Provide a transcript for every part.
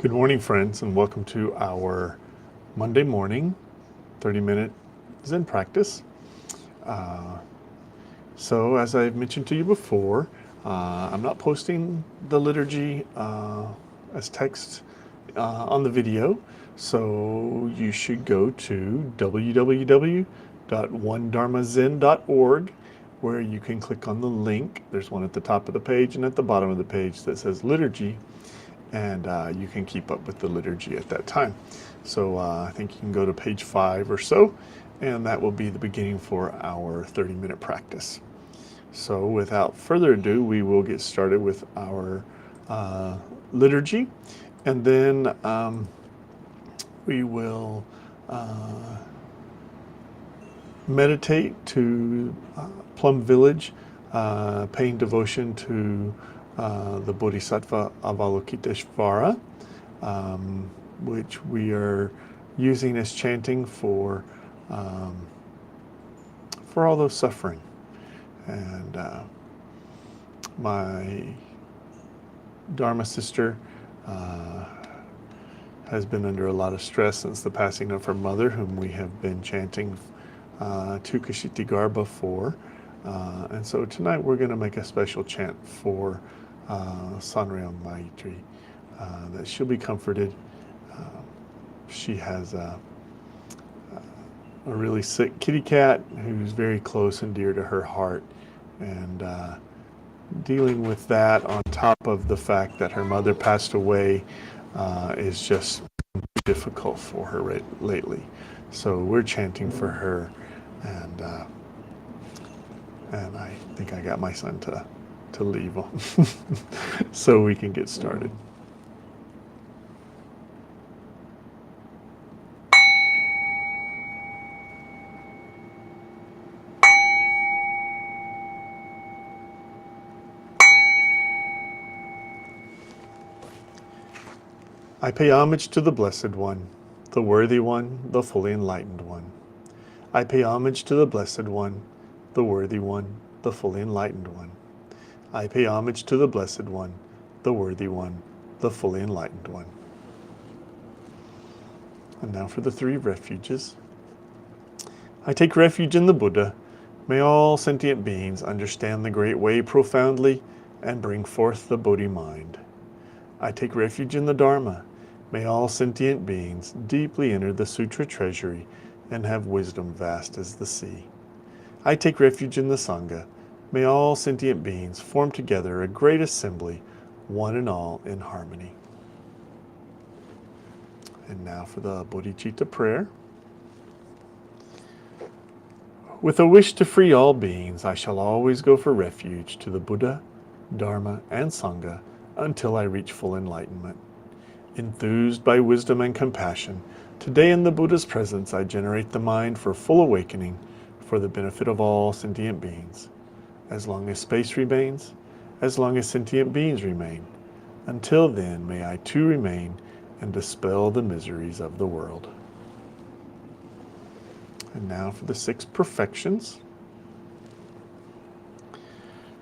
Good morning, friends, and welcome to our Monday morning 30-minute Zen practice. So, as I've mentioned to you before, I'm not posting the liturgy as text on the video, so you should go to www.onedharmazen.org, where you can click on the link. There's one at the top of the page and at the bottom of the page that says liturgy, and you can keep up with the liturgy at that time. So I think you can go to page 5 or so, and that will be the beginning for our 30-minute practice. So without further ado, we will get started with our liturgy, and then we will meditate to Plum Village, paying devotion to the Bodhisattva Avalokiteshvara, which we are using as chanting for all those suffering. And my Dharma sister has been under a lot of stress since the passing of her mother, whom we have been chanting Tu Kashiti Garba for. And so tonight we're going to make a special chant for Sanryo Maitri, that she'll be comforted. She has a really sick kitty cat who's very close and dear to her heart, and dealing with that on top of the fact that her mother passed away is just difficult for her lately. So we're chanting for her, and I think I got my son to leave so we can get started. I pay homage to the Blessed One, the Worthy One, the Fully Enlightened One. I pay homage to the Blessed One, the Worthy One, the Fully Enlightened One. I pay homage to the Blessed One, the Worthy One, the Fully Enlightened One. And now for the 3 refuges. I take refuge in the Buddha. May all sentient beings understand the Great Way profoundly and bring forth the Bodhi mind. I take refuge in the Dharma. May all sentient beings deeply enter the Sutra treasury and have wisdom vast as the sea. I take refuge in the Sangha. May all sentient beings form together a great assembly, one and all in harmony. And now for the Bodhicitta prayer. With a wish to free all beings, I shall always go for refuge to the Buddha, Dharma, and Sangha until I reach full enlightenment. Enthused by wisdom and compassion, today in the Buddha's presence I generate the mind for full awakening for the benefit of all sentient beings. As long as space remains, as long as sentient beings remain, until then may I too remain and dispel the miseries of the world. And now for the 6 perfections.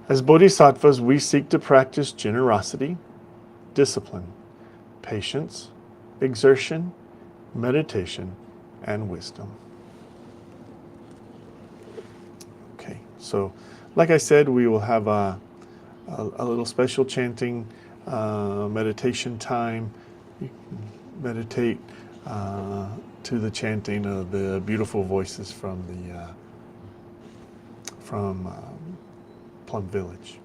As bodhisattvas, we seek to practice generosity, discipline, patience, exertion, meditation, and wisdom. Okay, so like I said, we will have a little special chanting meditation time. You can meditate to the chanting of the beautiful voices from Plum Village.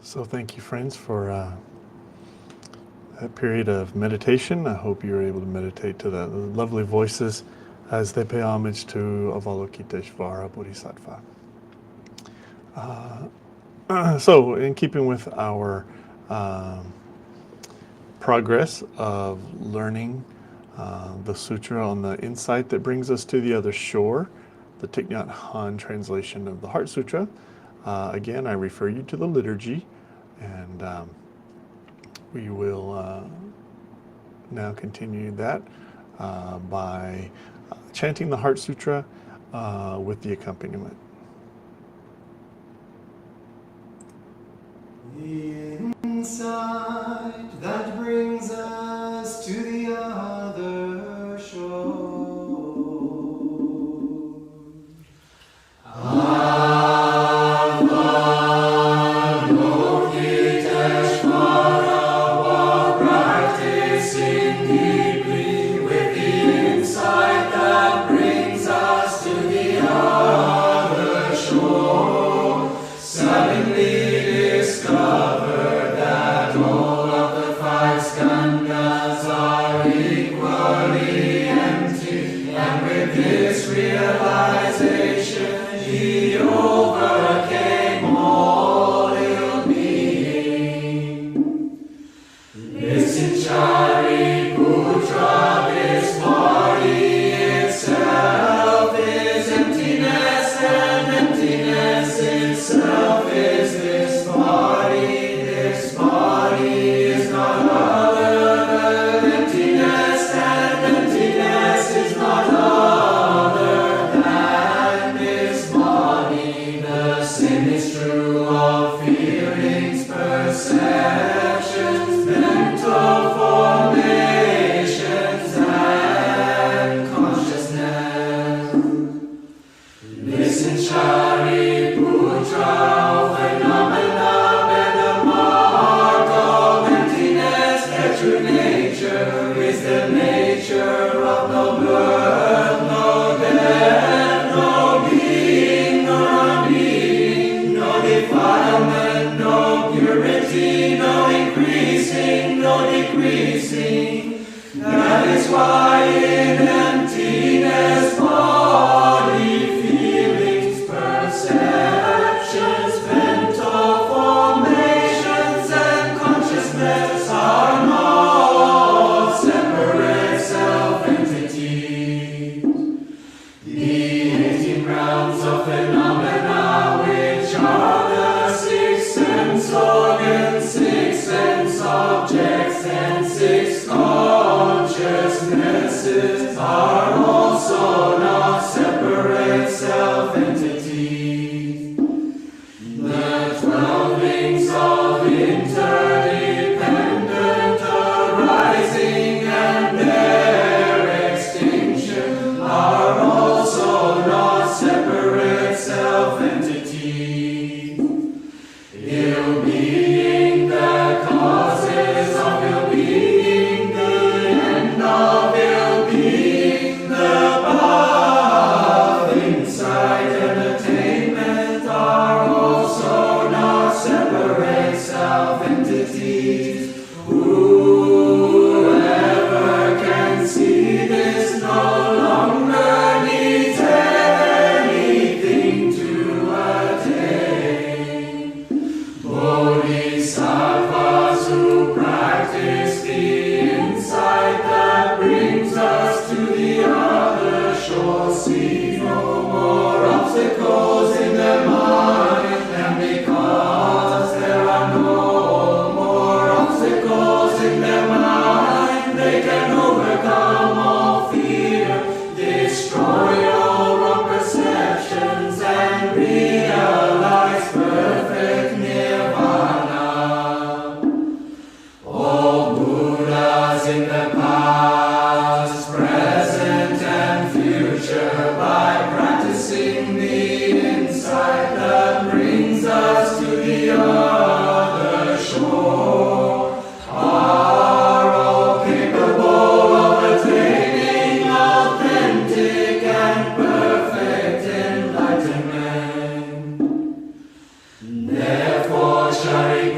So thank you, friends, for that period of meditation. I hope you're able to meditate to the lovely voices as they pay homage to Avalokiteshvara Bodhisattva. So, in keeping with our progress of learning the sutra on the insight that brings us to the other shore, the Thich Nhat Hanh translation of the Heart Sutra, again, I refer you to the liturgy, and we will now continue that by chanting the Heart Sutra with the accompaniment. The insight that brings us to the other shore. Therefore, Shari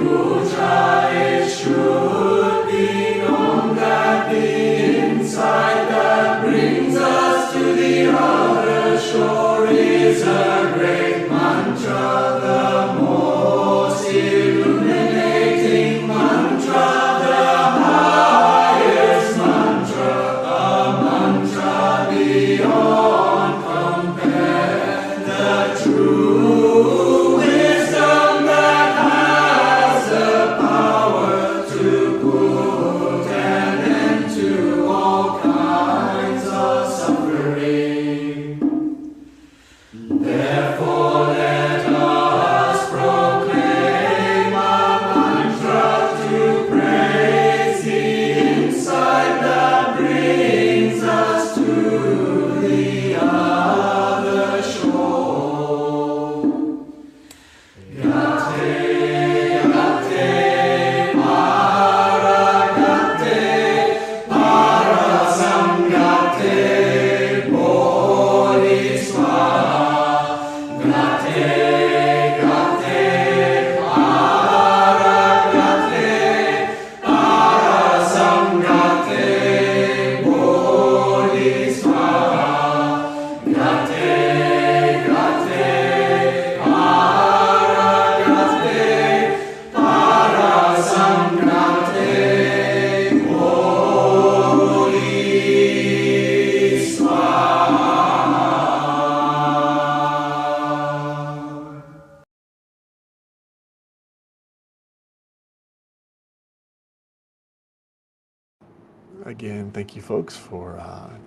again, thank you folks for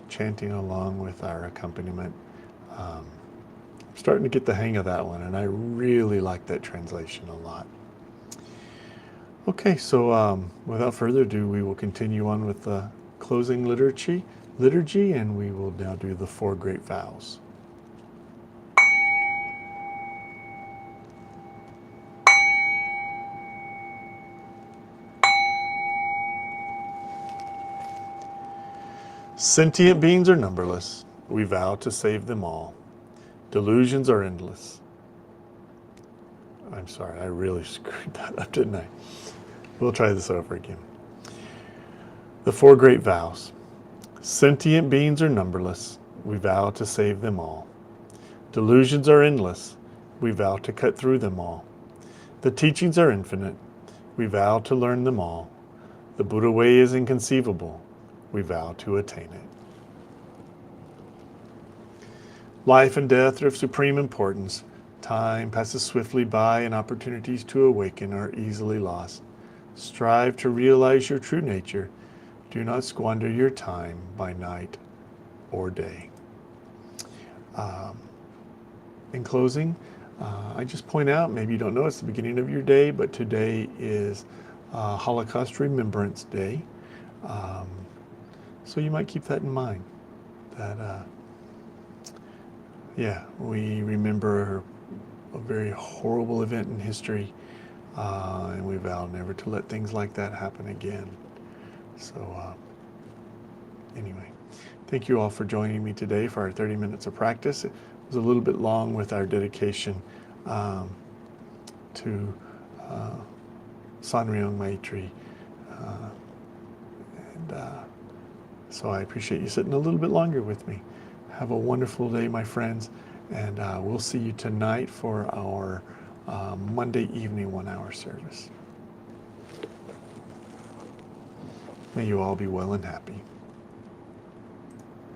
chanting along with our accompaniment. I'm starting to get the hang of that one, and I really like that translation a lot. Okay, so without further ado, we will continue on with the closing liturgy, and we will now do the 4 great vows. Sentient beings are numberless. We vow to save them all. Delusions are endless. I'm sorry, I really screwed that up, didn't I? We'll try this over again. The 4 great vows. Sentient beings are numberless. We vow to save them all. Delusions are endless. We vow to cut through them all. The teachings are infinite. We vow to learn them all. The Buddha way is inconceivable. We vow to attain it. Life and death are of supreme importance. Time passes swiftly by and opportunities to awaken are easily lost. Strive to realize your true nature. Do not squander your time by night or day. In closing, I just point out, maybe you don't know it's the beginning of your day, but today is Holocaust Remembrance Day. So you might keep that in mind, that, we remember a very horrible event in history, and we vow never to let things like that happen again. So anyway, thank you all for joining me today for our 30 minutes of practice. It was a little bit long with our dedication to Sanryong Maitri. So I appreciate you sitting a little bit longer with me. Have a wonderful day, my friends, and we'll see you tonight for our Monday evening 1-hour service. May you all be well and happy.